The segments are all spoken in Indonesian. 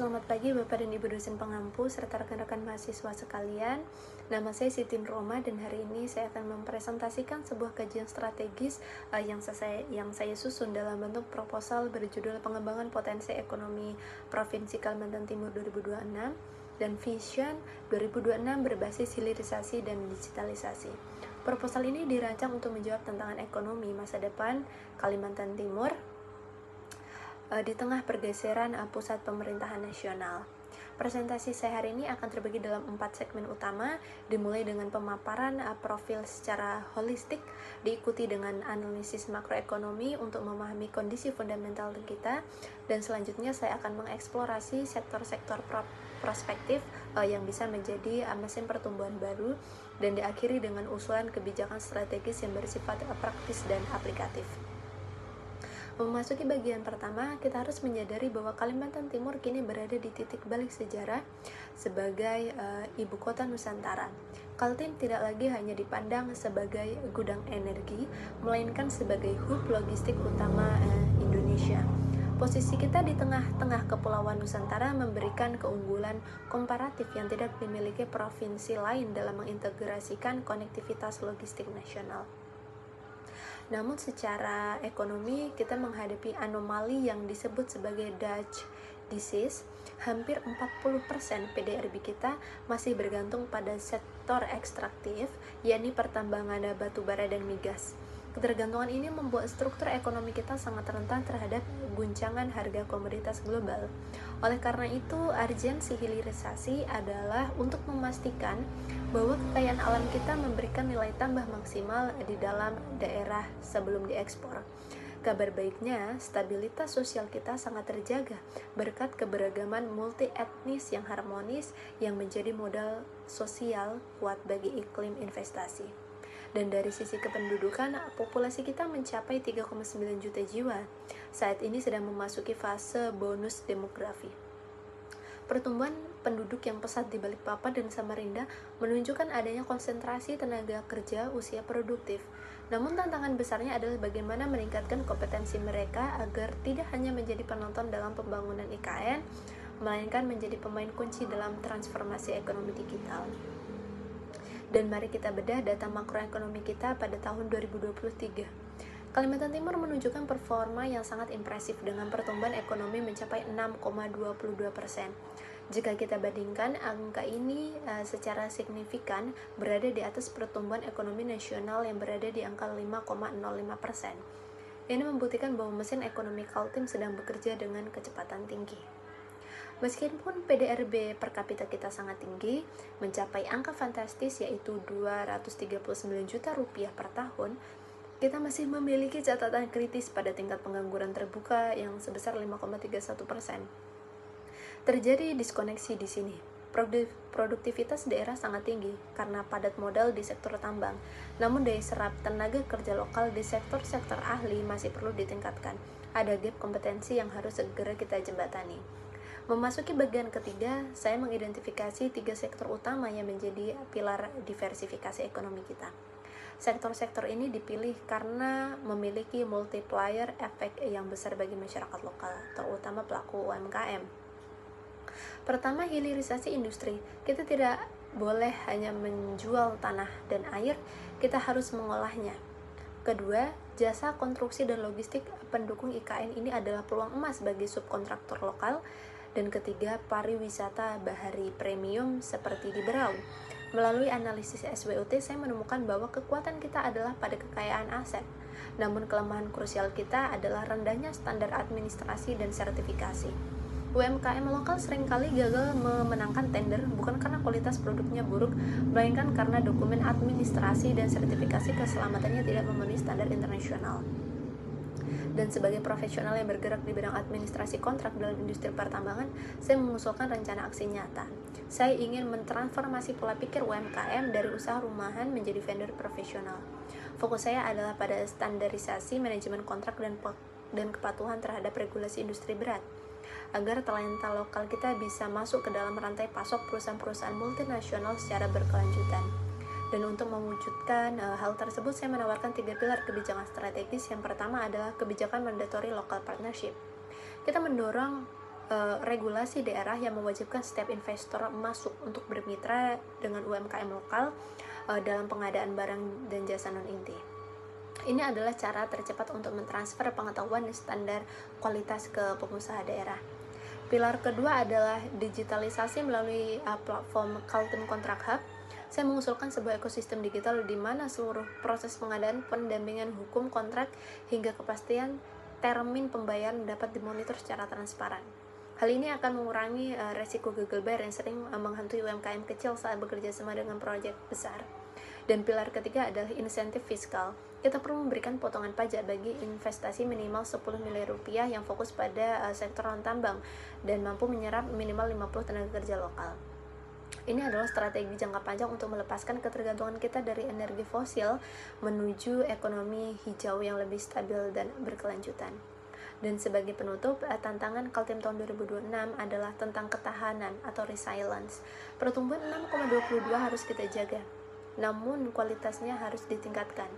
selamat pagi Bapak dan Ibu dosen pengampu serta rekan-rekan mahasiswa sekalian. Nama saya Siti Roma dan hari ini saya akan mempresentasikan sebuah kajian strategis yang saya susun dalam bentuk proposal berjudul Pengembangan Potensi Ekonomi Provinsi Kalimantan Timur 2026 dan Vision 2026 berbasis hilirisasi dan digitalisasi. Proposal ini dirancang untuk menjawab tantangan ekonomi masa depan Kalimantan Timur di tengah pergeseran pusat pemerintahan nasional. Presentasi saya hari ini akan terbagi dalam 4 segmen utama, dimulai dengan pemaparan profil secara holistik, diikuti dengan analisis makroekonomi untuk memahami kondisi fundamental kita, dan selanjutnya saya akan mengeksplorasi sektor-sektor prospektif yang bisa menjadi mesin pertumbuhan baru, dan diakhiri dengan usulan kebijakan strategis yang bersifat praktis dan aplikatif. Memasuki bagian pertama, kita harus menyadari bahwa Kalimantan Timur kini berada di titik balik sejarah sebagai ibu kota Nusantara. Kaltim tidak lagi hanya dipandang sebagai gudang energi, melainkan sebagai hub logistik utama Indonesia. Posisi kita di tengah-tengah Kepulauan Nusantara memberikan keunggulan komparatif yang tidak dimiliki provinsi lain dalam mengintegrasikan konektivitas logistik nasional. Namun secara ekonomi kita menghadapi anomali yang disebut sebagai Dutch disease. Hampir 40% PDRB kita masih bergantung pada sektor ekstraktif, yakni pertambangan batu bara dan migas. Ketergantungan ini membuat struktur ekonomi kita sangat rentan terhadap guncangan harga komoditas global. Oleh karena itu, urgensi hilirisasi adalah untuk memastikan bahwa kekayaan alam kita memberikan nilai tambah maksimal di dalam daerah sebelum diekspor. Kabar baiknya, stabilitas sosial kita sangat terjaga berkat keberagaman multi etnis yang harmonis yang menjadi modal sosial kuat bagi iklim investasi. Dan dari sisi kependudukan, populasi kita mencapai 3,9 juta jiwa. Saat ini sedang memasuki fase bonus demografi. Pertumbuhan penduduk yang pesat di Balikpapan dan Samarinda menunjukkan adanya konsentrasi tenaga kerja usia produktif. Namun tantangan besarnya adalah bagaimana meningkatkan kompetensi mereka agar tidak hanya menjadi penonton dalam pembangunan IKN, melainkan menjadi pemain kunci dalam transformasi ekonomi digital. Dan mari kita bedah data makroekonomi kita pada tahun 2023. Kalimantan Timur menunjukkan performa yang sangat impresif dengan pertumbuhan ekonomi mencapai 6,22%. Jika kita bandingkan, angka ini secara signifikan berada di atas pertumbuhan ekonomi nasional yang berada di angka 5,05%. Ini membuktikan bahwa mesin ekonomi Kaltim sedang bekerja dengan kecepatan tinggi. Meskipun PDRB per kapita kita sangat tinggi, mencapai angka fantastis yaitu 239 juta rupiah per tahun, kita masih memiliki catatan kritis pada tingkat pengangguran terbuka yang sebesar 5,31%. Terjadi diskoneksi di sini. Produktivitas daerah sangat tinggi karena padat modal di sektor tambang. Namun daya serap tenaga kerja lokal di sektor-sektor ahli masih perlu ditingkatkan. Ada gap kompetensi yang harus segera kita jembatani. Memasuki bagian ketiga, saya mengidentifikasi 3 sektor utama yang menjadi pilar diversifikasi ekonomi kita. Sektor-sektor ini dipilih karena memiliki multiplier efek yang besar bagi masyarakat lokal, terutama pelaku UMKM. Pertama, hilirisasi industri. Kita tidak boleh hanya menjual tanah dan air, kita harus mengolahnya. Kedua, jasa konstruksi dan logistik pendukung IKN ini adalah peluang emas bagi subkontraktor lokal. Dan ketiga, pariwisata bahari premium seperti di Berau. Melalui analisis SWOT, saya menemukan bahwa kekuatan kita adalah pada kekayaan aset. Namun kelemahan krusial kita adalah rendahnya standar administrasi dan sertifikasi. UMKM lokal seringkali gagal memenangkan tender bukan karena kualitas produknya buruk, melainkan karena dokumen administrasi dan sertifikasi keselamatannya tidak memenuhi standar internasional. Dan sebagai profesional yang bergerak di bidang administrasi kontrak dalam industri pertambangan, saya mengusulkan rencana aksi nyata. Saya ingin mentransformasi pola pikir UMKM dari usaha rumahan menjadi vendor profesional. Fokus saya adalah pada standarisasi manajemen kontrak dan kepatuhan terhadap regulasi industri berat, agar talenta lokal kita bisa masuk ke dalam rantai pasok perusahaan-perusahaan multinasional secara berkelanjutan. Dan untuk mewujudkan hal tersebut, saya menawarkan 3 pilar kebijakan strategis. Yang pertama adalah kebijakan mandatory local partnership. Kita mendorong regulasi daerah yang mewajibkan setiap investor masuk untuk bermitra dengan UMKM lokal dalam pengadaan barang dan jasa non-inti. Ini adalah cara tercepat untuk mentransfer pengetahuan dan standar kualitas ke pengusaha daerah. Pilar kedua adalah digitalisasi melalui platform Kaltim Contract Hub. Saya mengusulkan sebuah ekosistem digital di mana seluruh proses pengadaan, pendampingan hukum kontrak hingga kepastian termin pembayaran dapat dimonitor secara transparan. Hal ini akan mengurangi resiko gagal bayar yang sering menghantui UMKM kecil saat bekerja sama dengan proyek besar. Dan pilar ketiga adalah insentif fiskal. Kita perlu memberikan potongan pajak bagi investasi minimal 10 miliar rupiah yang fokus pada sektor non-tambang dan mampu menyerap minimal 50 tenaga kerja lokal. Ini adalah strategi jangka panjang untuk melepaskan ketergantungan kita dari energi fosil menuju ekonomi hijau yang lebih stabil dan berkelanjutan. Dan sebagai penutup, tantangan Kaltim tahun 2026 adalah tentang ketahanan atau resilience. Pertumbuhan 6,22 harus kita jaga, namun kualitasnya harus ditingkatkan.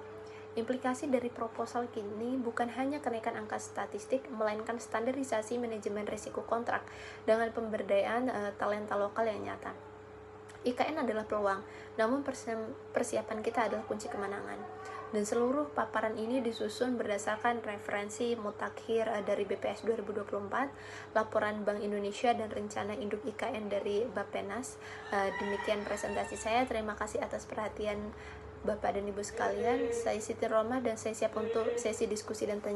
Implikasi dari proposal kini bukan hanya kenaikan angka statistik, melainkan standarisasi manajemen risiko kontrak dengan pemberdayaan talenta lokal yang nyata. IKN adalah peluang, namun persiapan kita adalah kunci kemenangan. Dan seluruh paparan ini disusun berdasarkan referensi mutakhir dari BPS 2024, laporan Bank Indonesia, dan rencana induk IKN dari Bappenas. Demikian presentasi saya. Terima kasih atas perhatian Bapak dan Ibu sekalian. Saya Siti Roma dan saya siap untuk sesi diskusi dan tanya